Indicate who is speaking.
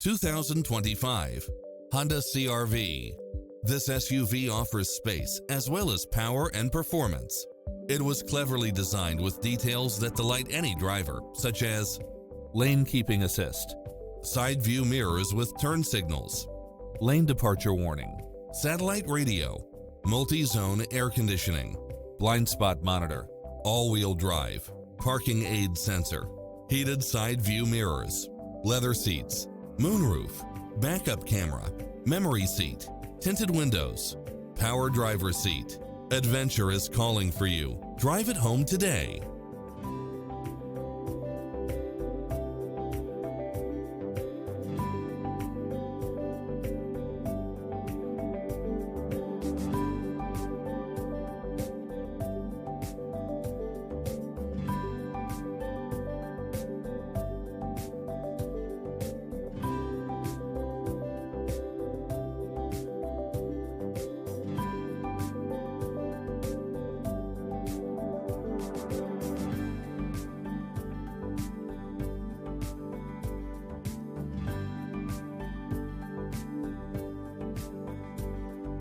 Speaker 1: 2025 Honda CR-V. This SUV offers space as well as power and performance. It was cleverly designed with details that delight any driver, such as lane keeping assist, side view mirrors with turn signals, lane departure warning, satellite radio, multi-zone air conditioning, blind spot monitor, all-wheel drive, parking aid sensor, heated side view mirrors, leather seats, moonroof, backup camera, memory seat, tinted windows, power driver seat. Adventure is calling for you. Drive it home today.